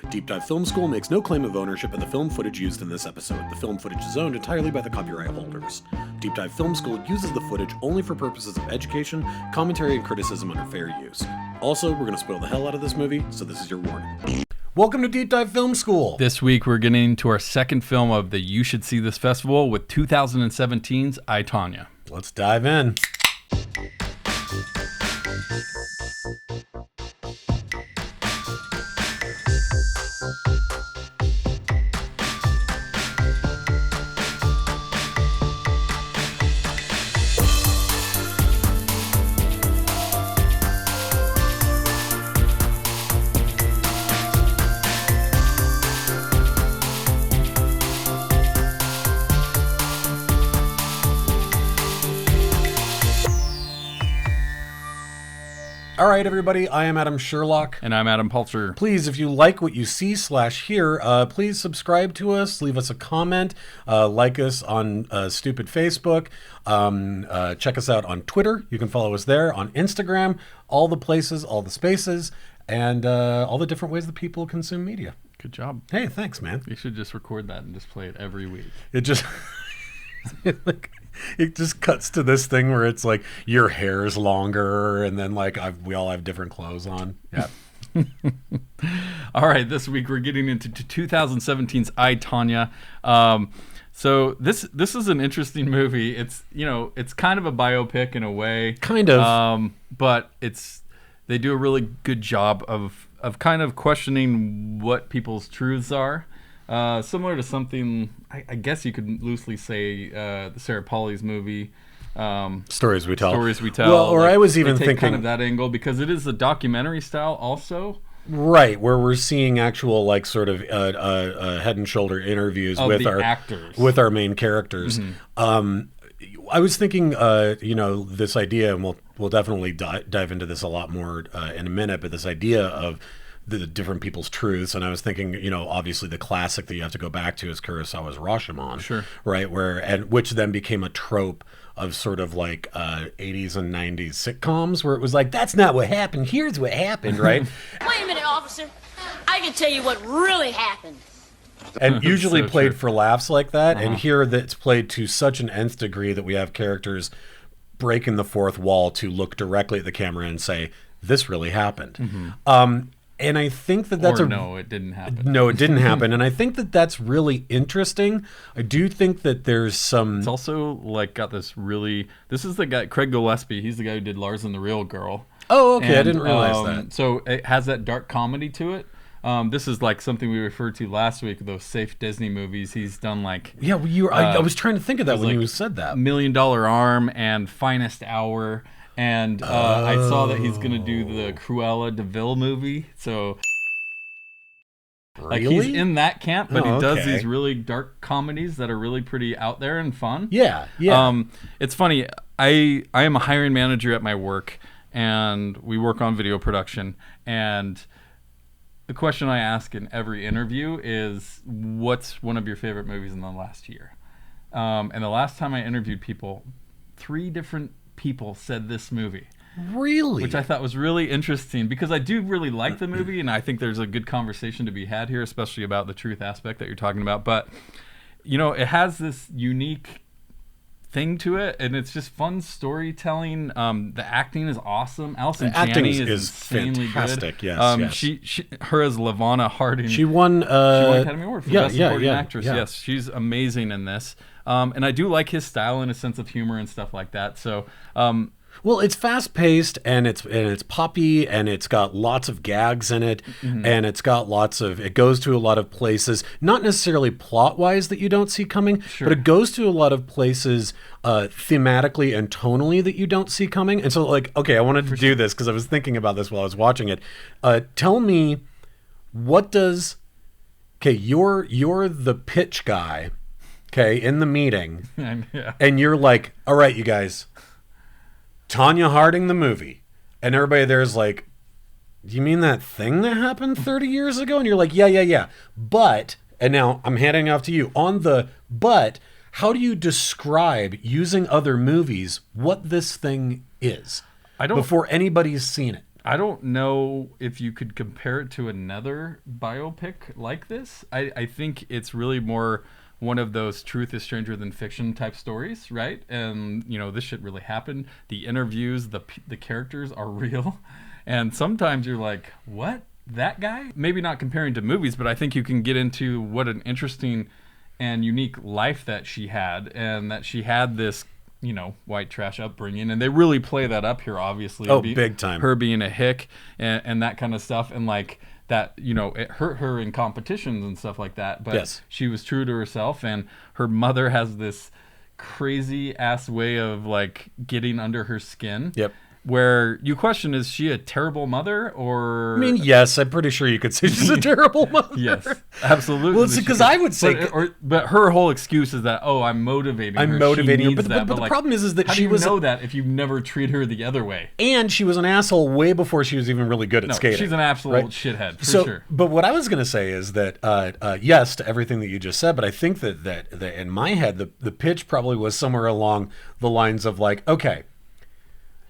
Deep Dive Film School makes no claim of ownership of the film footage used in this episode. The film footage is owned entirely by the copyright holders. Deep Dive Film School uses the footage only for purposes of education, commentary, and criticism under fair use. Also, we're going to spoil the hell out of this movie, so this is your warning. Welcome to Deep Dive Film School. This week we're getting into our second film of the You Should See This Festival with 2017's I, Tonya. Let's dive in. All right, everybody, I am Adam Sherlock. And I'm Adam Pulcher. Please, if you like what you see/hear, please subscribe to us, leave us a comment, like us on stupid Facebook, check us out on Twitter. You can follow us there, on Instagram, all the places, all the spaces, and all the different ways that people consume media. Good job. Hey, thanks, man. You should just record that and just play it every week. It just... It just cuts to this thing where it's like your hair is longer, and then like we all have different clothes on. Yeah. All right, this week we're getting into 2017's I, Tonya. So this is an interesting movie. It's it's kind of a biopic in a way, kind of, but they do a really good job of kind of questioning what people's truths are. Similar to something, I guess you could loosely say the Sarah Polley's movie, Stories We Tell. Stories We Tell. Well, or like, I was even thinking kind of that angle because it is a documentary style also. Right, where we're seeing actual like sort of head and shoulder interviews of with the our actors, with our main characters. Mm-hmm. I was thinking, this idea, and we'll definitely dive into this a lot more in a minute, but this idea of the different people's truths. And I was thinking, obviously the classic that you have to go back to is Kurosawa's Rashomon. Sure. Right, which then became a trope of sort of like 80s and 90s sitcoms where it was like, that's not what happened, here's what happened, right? Wait a minute, officer. I can tell you what really happened. And usually So played true. for laughs like that. Uh-huh. And here that's played to such an nth degree that we have characters breaking the fourth wall to look directly at the camera and say, this really happened. Mm-hmm. And I think that's no, it didn't happen. No, it didn't happen. And I think that's really interesting. I do think that there's some... It's also like got this is the guy, Craig Gillespie. He's the guy who did Lars and the Real Girl. Oh, okay. And, I didn't realize that. So it has that dark comedy to it. This is like something we referred to last week, those safe Disney movies. He's done like... Yeah, well, I was trying to think of that when like you said that. $1 Million Arm and Finest Hour. And I saw that he's going to do the Cruella de Vil movie. So like Really? he's in that camp, but he does okay. these really dark comedies that are really pretty out there and fun. Yeah. It's funny. I am a hiring manager at my work, and we work on video production. And the question I ask in every interview is, what's one of your favorite movies in the last year? And the last time I interviewed people, 3 different people said this movie. Really? Which I thought was really interesting because I do really like the movie, and I think there's a good conversation to be had here, especially about the truth aspect that you're talking about. But, it has this unique thing to it, and it's just fun storytelling. The acting is awesome. Allison Janney is insanely fantastic. good. Yes. Her as Lavana Harding. She won Academy Award for Best Supporting Actress. Yeah. Yes, she's amazing in this. And I do like his style and his sense of humor and stuff like that. So, well, it's fast paced and it's poppy and it's got lots of gags in it, and it goes to a lot of places, not necessarily plot wise that you don't see coming, but it goes to a lot of places thematically and tonally that you don't see coming. And so like, okay, I wanted to do this because I was thinking about this while I was watching it. Tell me, you're the pitch guy, okay, in the meeting, and you're like, all right, you guys, Tonya Harding the movie, and everybody there's like, do you mean that thing that happened 30 years ago? And you're like, yeah, but, and now I'm handing it off to you on the but, how do you describe using other movies what this thing is before anybody's seen it? I don't know if you could compare it to another biopic like this. I think it's really more one of those truth is stranger than fiction type stories, right? And this shit really happened. The interviews, the characters are real, and sometimes you're like, what? That guy? Maybe not comparing to movies, but I think you can get into what an interesting and unique life that she had, and that she had this white trash upbringing, and they really play that up here, obviously. Big time. Her being a hick and that kind of stuff, and like that, it hurt her in competitions and stuff like that. But yes, she was true to herself, and her mother has this crazy ass way of like getting under her skin. Yep. Where you question, is she a terrible mother or? I mean, yes, I'm pretty sure you could say she's a terrible mother. Yes, absolutely. Well, it's because I would say, but her whole excuse is that I'm motivating her. I'm motivating her, but that. the like, problem is that how she do you was know that if you never treat her the other way. And she was an asshole way before she was even really good at skating. She's an absolute shithead, for sure. But what I was going to say is that yes to everything that you just said, but I think that in my head the pitch probably was somewhere along the lines of like, okay,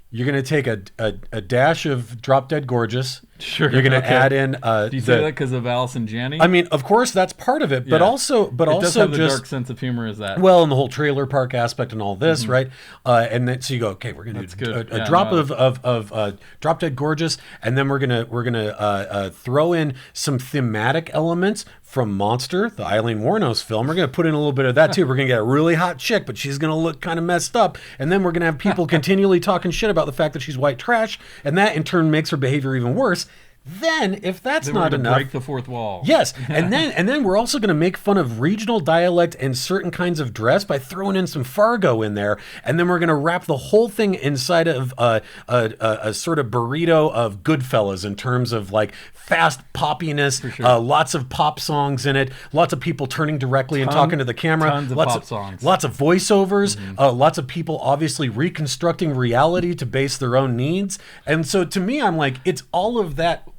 you're going to take a dash of Drop Dead Gorgeous. Sure. You're going to add in. Do you say that because of Allison Janney? I mean, of course, that's part of it, but also, it does have the dark sense of humor. Is that well, and the whole trailer park aspect and all this, right? And then so you go, okay, we're going to do a drop of Drop Dead Gorgeous, and then we're gonna throw in some thematic elements from Monster, the Eileen Wuornos film. We're going to put in a little bit of that too. We're going to get a really hot chick, but she's going to look kind of messed up. And then we're going to have people continually talking shit about the fact that she's white trash. And that in turn makes her behavior even worse. Then, if that's not enough, break the fourth wall. Yes, and then we're also going to make fun of regional dialect and certain kinds of dress by throwing in some Fargo in there, and then we're going to wrap the whole thing inside of a sort of burrito of Goodfellas in terms of like fast poppiness, lots of pop songs in it, lots of people turning directly and talking to the camera, tons of pop songs, lots of voiceovers, lots of people obviously reconstructing reality to base their own needs, and so to me, I'm like, it's all of that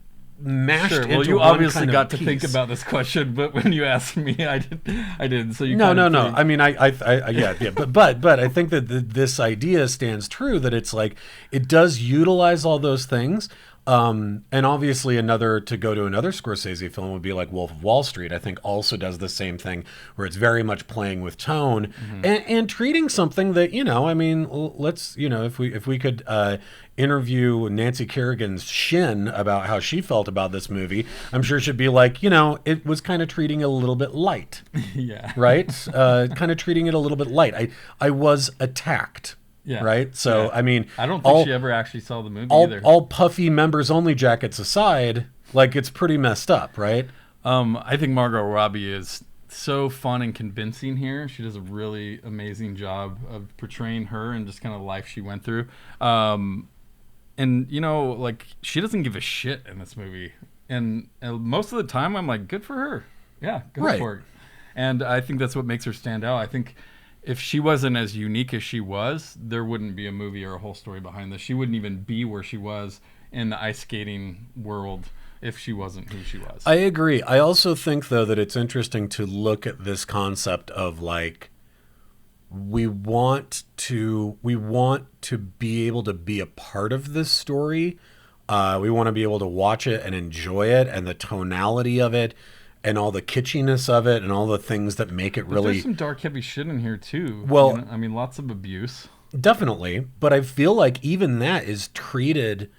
mashed into well, you one obviously kind of got piece. to think about this question, but when you asked me, I didn't. So you no. I mean, yeah. But I think that this idea stands true, that it's like it does utilize all those things. And obviously to go to another Scorsese film would be like Wolf of Wall Street. I think also does the same thing, where it's very much playing with tone and treating something that, I mean, let's, if we could interview Nancy Kerrigan's Shin about how she felt about this movie, I'm sure she'd be like, it was kind of treating it a little bit light. Yeah. Right? Kind of treating it a little bit light. I was attacked. Yeah. Right. So, yeah. I mean, I don't think she ever actually saw the movie either. All puffy members only jackets aside, like it's pretty messed up. Right. I think Margot Robbie is so fun and convincing here. She does a really amazing job of portraying her and just kind of life she went through. And like she doesn't give a shit in this movie. And most of the time I'm like, good for her. Yeah. Go for it. And I think that's what makes her stand out. I think if she wasn't as unique as she was, there wouldn't be a movie or a whole story behind this. She wouldn't even be where she was in the ice skating world if she wasn't who she was. I agree. I also think, though, that it's interesting to look at this concept of like, we want to be able to be a part of this story. We want to be able to watch it and enjoy it, and the tonality of it, and all the kitschiness of it, and all the things that make it really. There's some dark, heavy shit in here too. Well, I mean, lots of abuse. Definitely, but I feel like even that is treated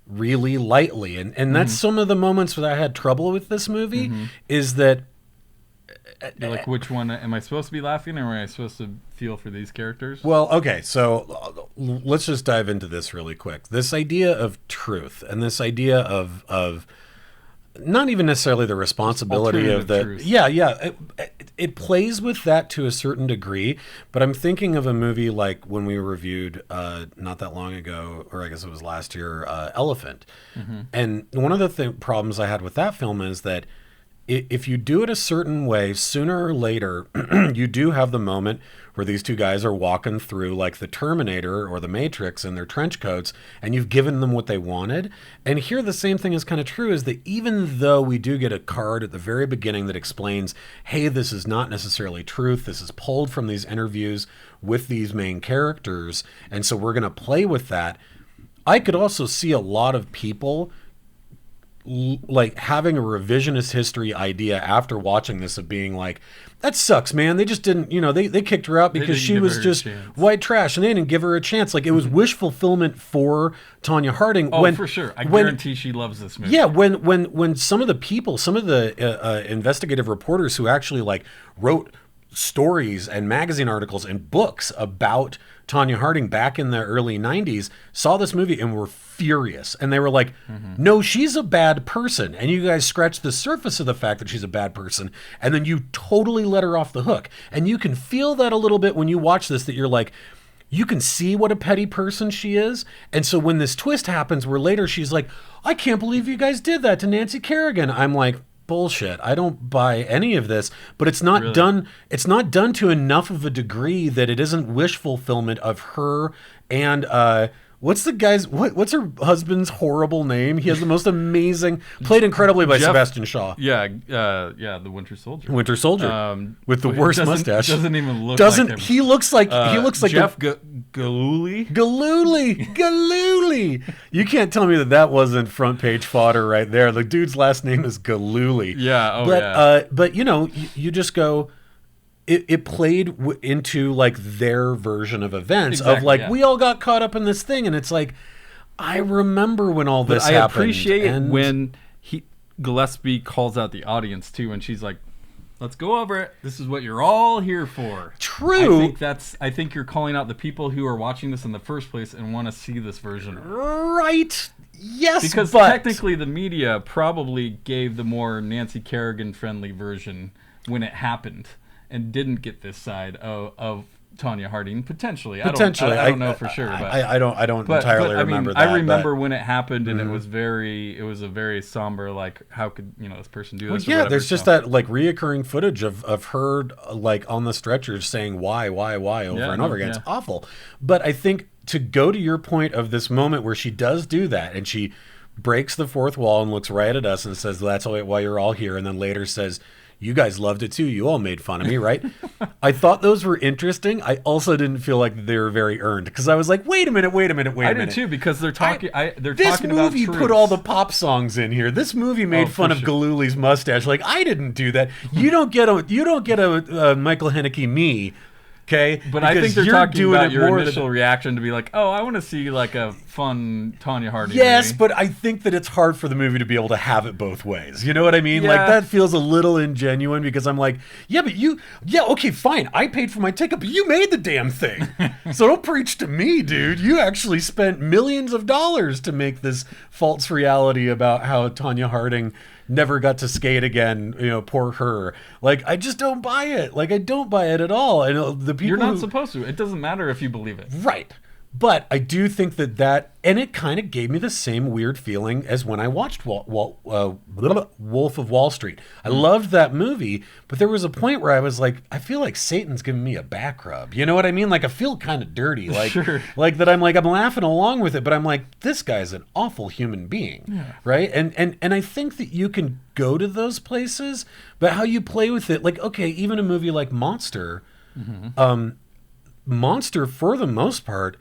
really lightly, and that's some of the moments where I had trouble with this movie. Is that you're like, which one am I supposed to be laughing, or am I supposed to feel for these characters? Well, okay, so let's just dive into this really quick. This idea of truth, and this idea of not even necessarily the responsibility of the truth. It plays with that to a certain degree, but I'm thinking of a movie like when we reviewed not that long ago, or I guess it was last year, Elephant. And one of the problems I had with that film is that if you do it a certain way, sooner or later, you do have the moment where these two guys are walking through like the Terminator or the Matrix in their trench coats, and you've given them what they wanted. And here the same thing is kind of true, is that even though we do get a card at the very beginning that explains, hey, this is not necessarily truth, this is pulled from these interviews with these main characters, and so we're going to play with that, I could also see a lot of people like having a revisionist history idea after watching this of being like, that sucks, man. They just didn't, they kicked her out because she was just white trash and they didn't give her a chance. Like, it was wish fulfillment for Tonya Harding. Oh, for sure. I guarantee she loves this movie. Yeah, when some of the people, some of the investigative reporters who actually like wrote stories and magazine articles and books about Tonya Harding back in the early 90s saw this movie and were furious. And they were like, no, she's a bad person. And you guys scratched the surface of the fact that she's a bad person. And then you totally let her off the hook. And you can feel that a little bit when you watch this, that you're like, you can see what a petty person she is. And so when this twist happens where later she's like, I can't believe you guys did that to Nancy Kerrigan. I'm like, bullshit. I don't buy any of this, but it's not done. It's not done to enough of a degree that it isn't wish fulfillment of her and what's her husband's horrible name? He has the most amazing, played incredibly by Sebastian Shaw. Yeah, the Winter Soldier. Winter Soldier with the worst mustache. Doesn't even look like him. He looks like Jeff Galooly. Galooly. You can't tell me that wasn't front page fodder right there. The dude's last name is Galooly. Yeah. But you just go. It played into like their version of events of like, we all got caught up in this thing, and it's like, I remember when all this happened. I appreciate when Gillespie calls out the audience too, and she's like, let's go over it. This is what you're all here for. True. I think you're calling out the people who are watching this in the first place and want to see this version. Right. Yes, because technically the media probably gave the more Nancy Kerrigan friendly version when it happened, and didn't get this side of Tonya Harding potentially. I don't know for sure, but I don't entirely remember that. I remember when it happened, and it was a very somber, like, how could this person do this? Well, yeah, there's just that like reoccurring footage of her like on the stretcher saying why over and over again. It's awful. But I think to go to your point of this moment where she does do that and she breaks the fourth wall and looks right at us and says, that's why you're all here, and then later says, you guys loved it too. You all made fun of me, right? I thought those were interesting. I also didn't feel like they were very earned, because I was like, wait a minute. I did too, because they're talking. This movie put all the pop songs in here. This movie made fun of Galooly's mustache. Like, I didn't do that. You don't get a Michael Haneke me. Okay, but I think they're talking about your initial reaction to be like, oh, I want to see like a fun Tonya Harding Yes, movie. But I think that it's hard for the movie to be able to have it both ways. You know what I mean? Yeah. Like, that feels a little ingenuine, because I'm like, okay, fine. I paid for my ticket, but you made the damn thing. So don't preach to me, dude. You actually spent millions of dollars to make this false reality about how Tonya Harding never got to skate again, poor her. Like, I just don't buy it. Like, I don't buy it at all. And the people You're not supposed to. It doesn't matter if you believe it. Right. But I do think that, and it kind of gave me the same weird feeling as when I watched Wolf of Wall Street. I loved that movie, but there was a point where I was like, I feel like Satan's giving me a back rub. You know what I mean? Like, I feel kind of dirty. Like, sure. Like that I'm laughing along with it, but I'm like, this guy's an awful human being. Yeah. Right? And I think that you can go to those places, but how you play with it, like, okay, even a movie like Monster, Monster, for the most part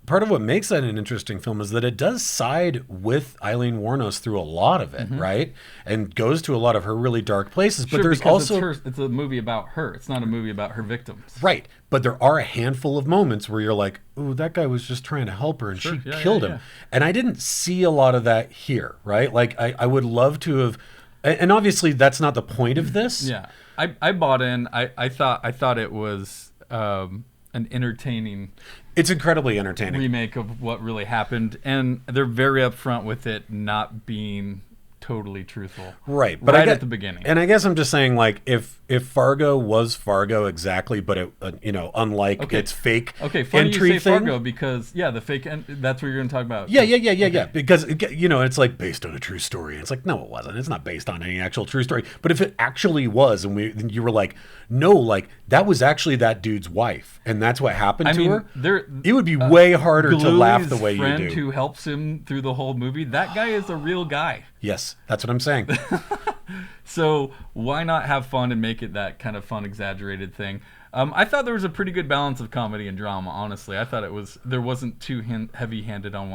of what makes that an interesting film is that it does side with Eileen Wuornos through a lot of it, right? And goes to a lot of her really dark places. But there's also it's a movie about her. It's not a movie about her victims. Right. But there are a handful of moments where you're like, ooh, that guy was just trying to help her and she killed him. And I didn't see a lot of that here, right? Like, I would love to have, and obviously that's not the point of this. Yeah. I bought in. I thought it was an entertaining, it's incredibly entertaining remake of what really happened, and they're very upfront with it not being totally truthful, right? But at the beginning. And I guess I'm just saying, like, if Fargo was Fargo exactly, but it unlike its fake funny entry you say thing. Fargo, because the fake that's what you're going to talk about. Yeah. Because it's like based on a true story. It's like, no, it wasn't. It's not based on any actual true story. But if it actually was, and you were like, no, like, that was actually that dude's wife, and that's what happened to her. It would be way harder to laugh the way you do. Friend who helps him through the whole movie, that guy is a real guy. Yes, that's what I'm saying. So why not have fun and make it that kind of fun, exaggerated thing? I thought there was a pretty good balance of comedy and drama, honestly. I thought there wasn't too heavy-handed on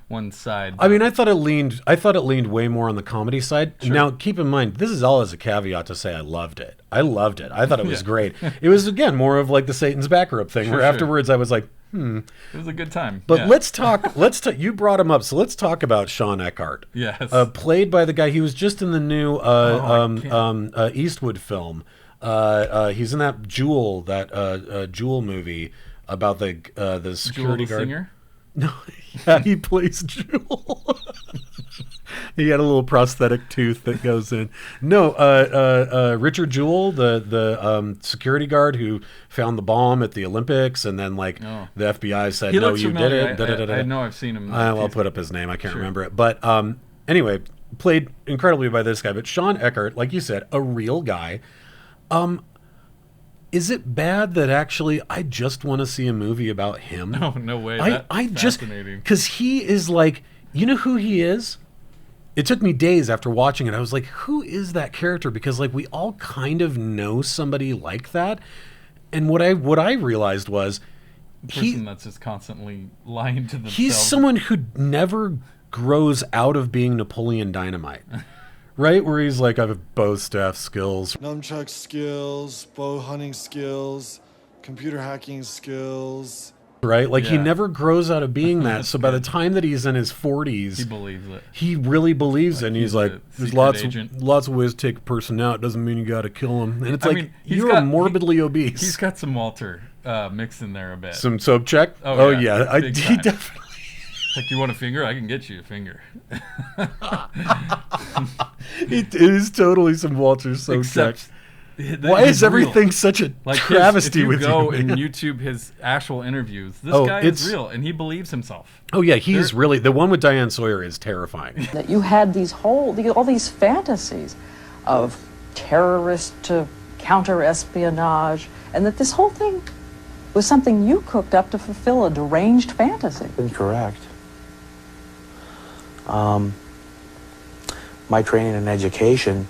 one side. I mean, I thought it leaned way more on the comedy side. Sure. Now, keep in mind, this is all as a caveat to say I loved it. I thought it was great. It was, again, more of like the Satan's back rope thing, where afterwards I was like, It was a good time. But let's talk. You brought him up, so let's talk about Sean Eckhart. Yes. Played by the guy. He was just in the new Eastwood film. He's in that Jewel movie about the security Jewel the guard. Singer? No, yeah, he plays Jewel. He had a little prosthetic tooth that goes in. No, Richard Jewell, the security guard who found the bomb at the Olympics, and then the FBI said, he "No, looks you familiar. did it." I know I've seen him. I'll put up his name. I can't remember it, but anyway, played incredibly by this guy. But Sean Eckhart, like you said, a real guy. Is it bad that actually I just want to see a movie about him? No way. I just, because he is like, you know who he is? It took me days after watching it. I was like, who is that character? Because we all kind of know somebody like that. And what I realized was person that's just constantly lying to themselves. He's someone who never grows out of being Napoleon Dynamite. Right? Where he's like, I have bow staff skills. Nunchuck skills, bow hunting skills, computer hacking skills. Right? He never grows out of being that. So by the time that he's in his 40s, he believes it. He really believes it. And he's like, there's lots of ways to take a person out. Doesn't mean you got to kill him. And it's you're morbidly obese. He's got some Walter mixed in there a bit. Some Sobchak? Oh yeah. He definitely. Like, you want a finger? I can get you a finger. It is totally some Walter Sobchak. Why is everything such a travesty with you? If you go and YouTube his actual interviews, this guy is real, and he believes himself. Oh yeah, he's really, the one with Diane Sawyer is terrifying. That you had all these fantasies of terrorist to counter-espionage, and that this whole thing was something you cooked up to fulfill a deranged fantasy. Incorrect. My training and education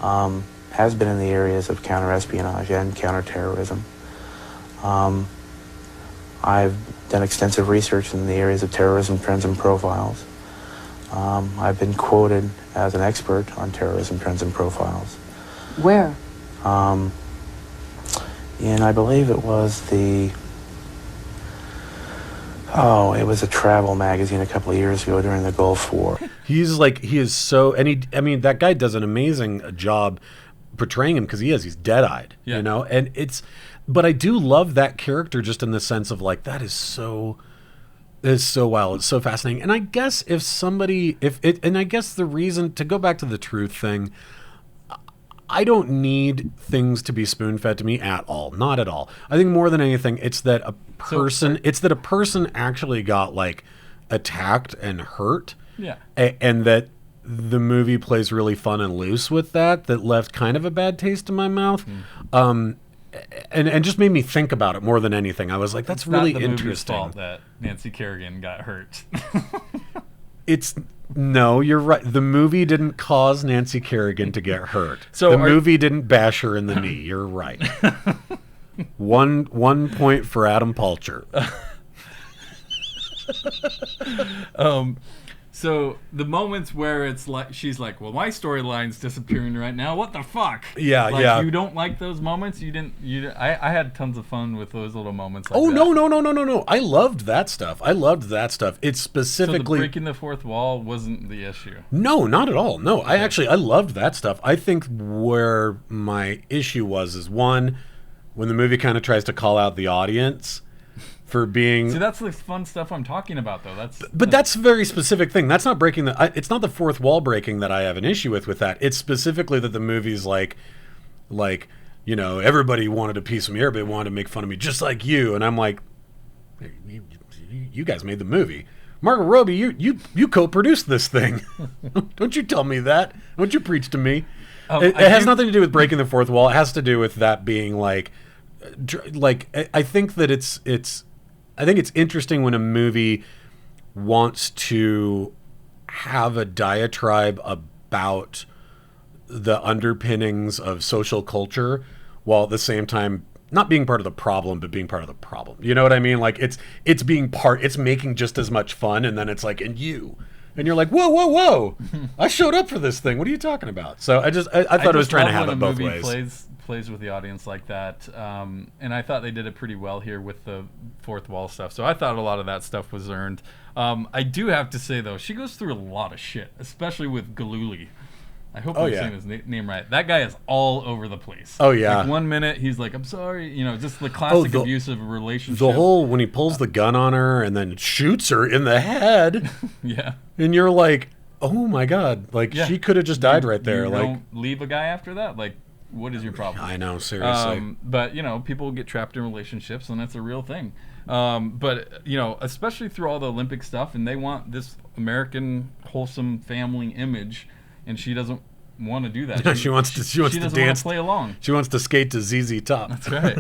has been in the areas of counterespionage and counterterrorism. I've done extensive research in the areas of terrorism trends and profiles. I've been quoted as an expert on terrorism trends and profiles. Where? And I believe it was it was a travel magazine a couple of years ago during the Gulf War. He is so, and that guy does an amazing job portraying him, because he's dead-eyed, you know, and but I do love that character just in the sense of that is so wild. It's so fascinating. And I guess and I guess the reason, to go back to the truth thing, I don't need things to be spoon-fed to me at all. Not at all. I think more than anything, it's that a person actually got attacked and hurt. Yeah. And that the movie plays really fun and loose with that left kind of a bad taste in my mouth. And just made me think about it more than anything. I was like, that's really interesting. It's not the movie's fault that Nancy Kerrigan got hurt. No, you're right. The movie didn't cause Nancy Kerrigan to get hurt. So the movie didn't bash her in the knee. You're right. One point for Adam Palcher. So the moments where it's she's like, well, my storyline's disappearing right now. What the fuck? Yeah. You don't like those moments? I had tons of fun with those little moments. No. I loved that stuff. It's specifically. So the breaking the fourth wall wasn't the issue. No, not at all. No, okay. I loved that stuff. I think where my issue is one, when the movie kind of tries to call out the audience for being. See, that's the fun stuff I'm talking about, though. That's a very specific thing. That's not breaking it's not the fourth wall breaking that I have an issue with that. It's specifically that the movie's everybody wanted a piece of me. Everybody wanted to make fun of me, just like you. And I'm like, you guys made the movie. Margot Robbie, you co-produced this thing. Don't you tell me that. Don't you preach to me. It has nothing to do with breaking the fourth wall. It has to do with that being I think that I think it's interesting when a movie wants to have a diatribe about the underpinnings of social culture while at the same time not being part of the problem, but being part of the problem. You know what I mean? Like it's being part. It's making just as much fun, and then it's like, and you're like, whoa! I showed up for this thing. What are you talking about? So I thought it was trying to have it both ways. Plays with the audience like that, and I thought they did it pretty well here with the fourth wall stuff. So I thought a lot of that stuff was earned. I do have to say though, she goes through a lot of shit, especially with Galooly. I hope I'm saying his name right. That guy is all over the place. Oh yeah. Like 1 minute he's like, I'm sorry, just the classic abusive relationship. The whole when he pulls the gun on her and then shoots her in the head. Yeah. And you're like, oh my god, like she could have just died right there. You like, don't leave a guy after that, like. What is your problem? I know, seriously. But people get trapped in relationships, and that's a real thing. But especially through all the Olympic stuff, and they want this American wholesome family image, and she doesn't want to do that. She wants to doesn't dance, want to play along. She wants to skate to ZZ Top. That's right.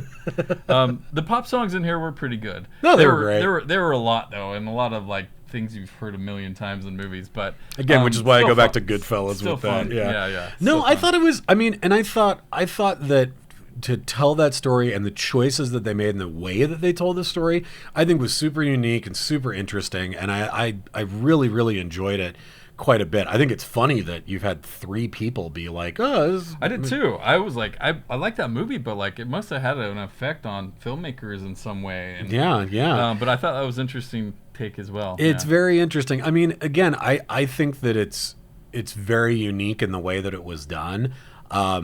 The pop songs in here were pretty good. No, they were great. There were a lot though, and a lot of like things you've heard a million times in movies, but again, which is why I go back to Goodfellas still with fun. that. Yeah. No, I thought it was. I mean, and I thought that to tell that story and the choices that they made and the way that they told the story, I think was super unique and super interesting, and I really, really enjoyed it quite a bit. I think it's funny that you've had 3 people be like, "Oh, I did too." I was like, I like that movie, but like it must have had an effect on filmmakers in some way. And, yeah. But I thought that was interesting take as well. It's very interesting. I mean, again, I think that it's very unique in the way that it was done. I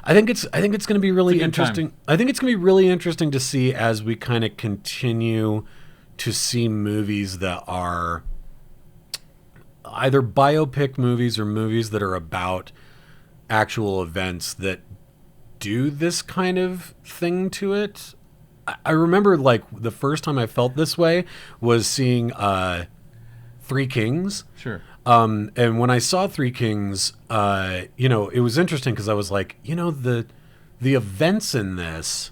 think it's going to be really interesting. I think it's going to be really interesting to see as we kind of continue to see movies that are either biopic movies or movies that are about actual events that do this kind of thing to it. I remember like the first time I felt this way was seeing Three Kings. Sure. And when I saw Three Kings, it was interesting because I was like, the events in this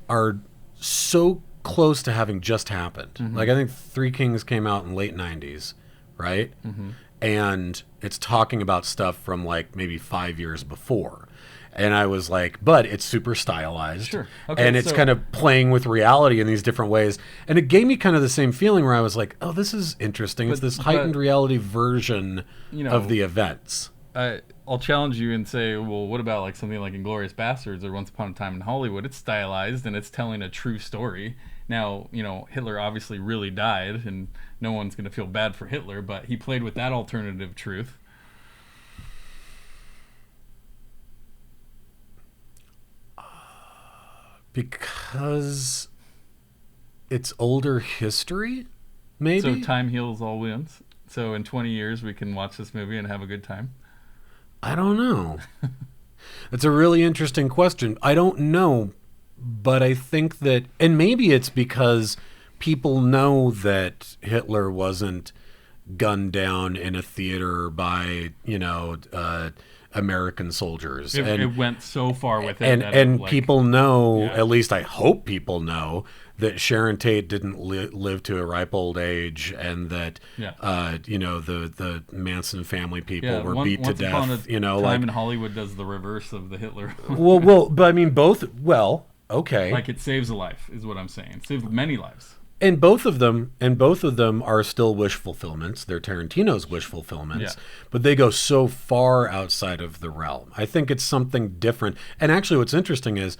are so close to having just happened. Mm-hmm. Like I think Three Kings came out in late 90s, right? Mm-hmm. And it's talking about stuff from like maybe 5 years before. And I was like, but it's super stylized. Sure. Okay, and it's kind of playing with reality in these different ways. And it gave me kind of the same feeling where I was like, oh, this is interesting. It's this heightened reality version of the events. I'll challenge you and say, well, what about like something like Inglourious Basterds or Once Upon a Time in Hollywood? It's stylized and it's telling a true story. Now, Hitler obviously really died, and no one's going to feel bad for Hitler, but he played with that alternative truth. Because it's older history, maybe? So time heals all wounds. So in 20 years, we can watch this movie and have a good time? I don't know. That's a really interesting question. I don't know, but I think that, and maybe it's because people know that Hitler wasn't gunned down in a theater by, American soldiers. It went so far with it. And people know, at least I hope people know, that Sharon Tate didn't live to a ripe old age, and that, the Manson family people were beat to death. Once upon a time in Hollywood does the reverse of the Hitler. well, but I mean, both, okay. Like it saves a life, is what I'm saying. It saves many lives. And both of them are still wish fulfillments. They're Tarantino's wish fulfillments, but they go so far outside of the realm. I think it's something different. And actually, what's interesting is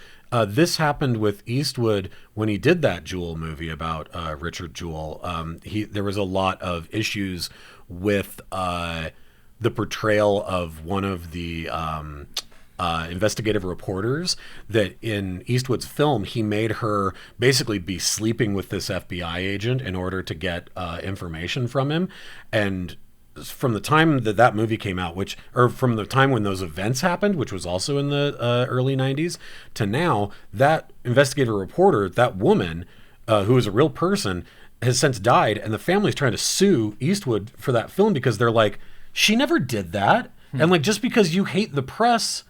this happened with Eastwood when he did that Jewel movie about Richard Jewell. There was a lot of issues with the portrayal of one of the investigative reporters, that in Eastwood's film, he made her basically be sleeping with this FBI agent in order to get information from him. And from the time that movie came out, from the time when those events happened, which was also in the early 90s, to now, that investigative reporter, that woman, who is a real person, has since died, and the family's trying to sue Eastwood for that film because they're like, she never did that. And like, just because you hate the press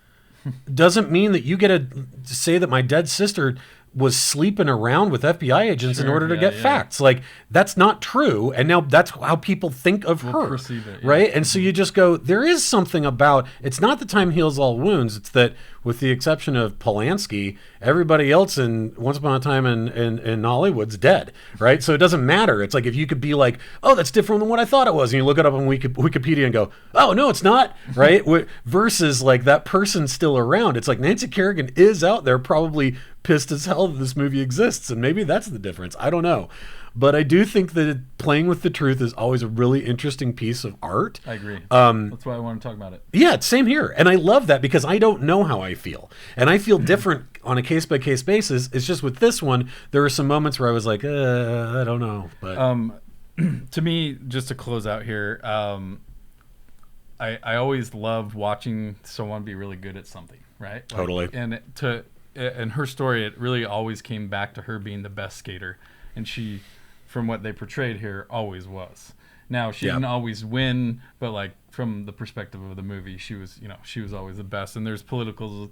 doesn't mean that you get to say that my dead sister was sleeping around with FBI agents in Sure, order to yeah, get yeah. facts. Like, that's not true. And now that's how people think of her. perceive it, yeah. Right? And so you just go, there is something about, it's not that time heals all wounds. It's that with the exception of Polanski, everybody else in Once Upon a Time in Hollywood's dead. Right? So it doesn't matter. It's like if you could be like, oh, that's different than what I thought it was. And you look it up on Wikipedia and go, oh, no, it's not. Right? Versus like that person's still around. It's like Nancy Kerrigan is out there probably pissed as hell that this movie exists, and maybe that's the difference. I don't know, but I do think that playing with the truth is always a really interesting piece of art. I agree. That's why I want to talk about it. Yeah, same here, and I love that because I don't know how I feel, and I feel different on a case by case basis. It's just with this one, there were some moments where I was like, I don't know, but To me, just to close out here, I always loved watching someone be really good at something, right? Totally. And her story, it really always came back to her being the best skater, and she, from what they portrayed here, always was. Now she didn't always win, but like from the perspective of the movie, she was always the best. And there's political,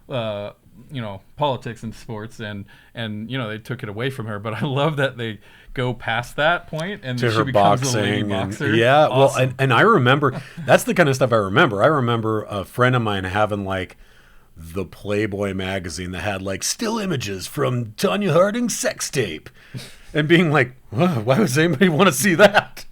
politics in sports, and they took it away from her. But I love that they go past that point and to she her becomes boxing a lady boxer. Yeah, Awesome. well, and I remember that's the kind of stuff I remember. I remember a friend of mine having like the Playboy magazine that had like still images from Tonya Harding's sex tape, and being like, why would anybody want to see that?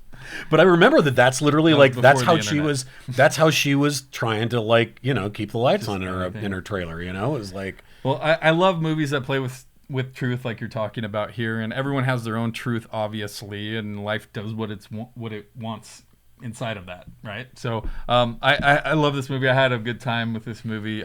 But I remember that's literally like that's how she was. That's how she was trying to like keep the lights on in her trailer. It was like. Well, I love movies that play with truth, like you're talking about here, and everyone has their own truth, obviously, and life does what it wants inside of that, right? So I love this movie. I had a good time with this movie.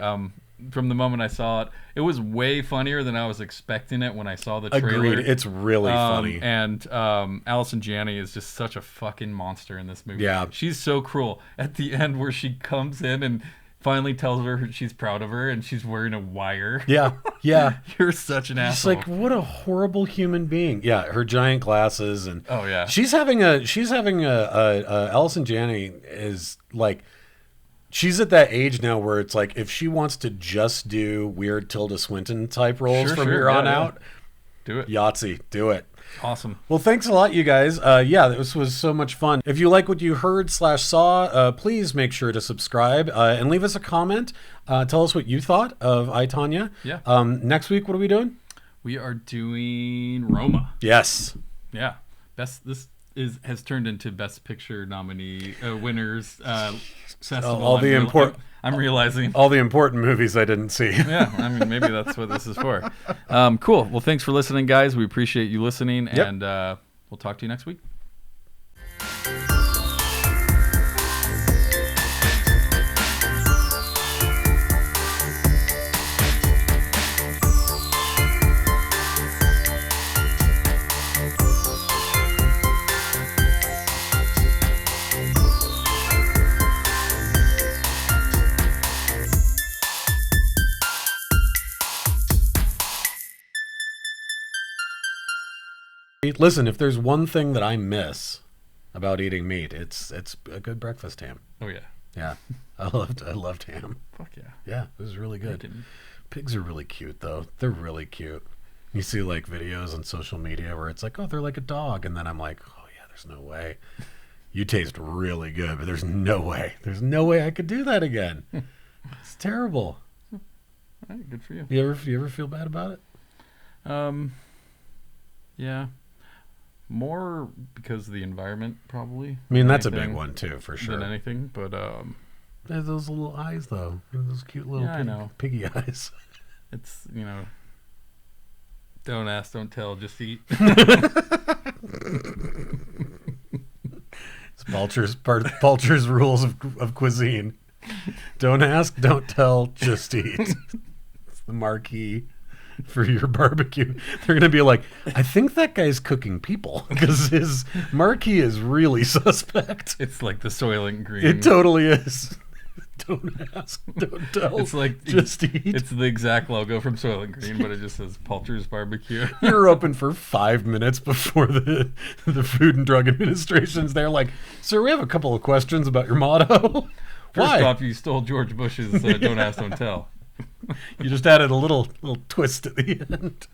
From the moment I saw it, it was way funnier than I was expecting it when I saw the trailer. Agreed. It's really funny. And Allison Janney is just such a fucking monster in this movie. Yeah. She's so cruel. At the end where she comes in and finally tells her she's proud of her and she's wearing a wire. Yeah. You're such an asshole. It's like, what a horrible human being. Yeah, her giant glasses and oh yeah. She's having a Allison Janney is like, she's at that age now where it's like if she wants to just do weird Tilda Swinton type roles from here on out, do it. Yahtzee, do it. Awesome. Well, thanks a lot, you guys. This was so much fun. If you like what you heard / saw, please make sure to subscribe and leave us a comment. Tell us what you thought of I, Tonya. Yeah. Next week, what are we doing? We are doing Roma. Yes. Yeah. Has turned into Best Picture nominee winners. Festival. I'm realizing all the important movies I didn't see. Yeah, I mean maybe that's what this is for. Cool. Well, thanks for listening, guys. We appreciate you listening, and we'll talk to you next week. Listen, if there's one thing that I miss about eating meat, it's a good breakfast ham. Oh yeah. Yeah. I loved ham. Fuck yeah. Yeah, it was really good. Pigs are really cute though. They're really cute. You see like videos on social media where it's like, oh, they're like a dog, and then I'm like, oh yeah, there's no way. You taste really good, but there's no way. There's no way I could do that again. It's terrible. All right, good for you. You ever feel bad about it? Yeah. More because of the environment, probably. I mean, that's a big one too, for sure. Than anything, but there's those little eyes though, those cute little piggy eyes. It's don't ask, don't tell, just eat. It's Balcher's rules of cuisine. Don't ask, don't tell, just eat. It's the marquee for your barbecue. They're going to be like, I think that guy's cooking people because his marquee is really suspect. It's like the Soylent Green. It totally is. Don't ask, don't tell. It's like just eat. It's the exact logo from Soylent Green, but it just says Palter's Barbecue. You're open for 5 minutes before the Food and Drug Administration's there. Like, sir, we have a couple of questions about your motto. First off, you stole George Bush's "Don't ask, don't tell." You just added a little twist at the end.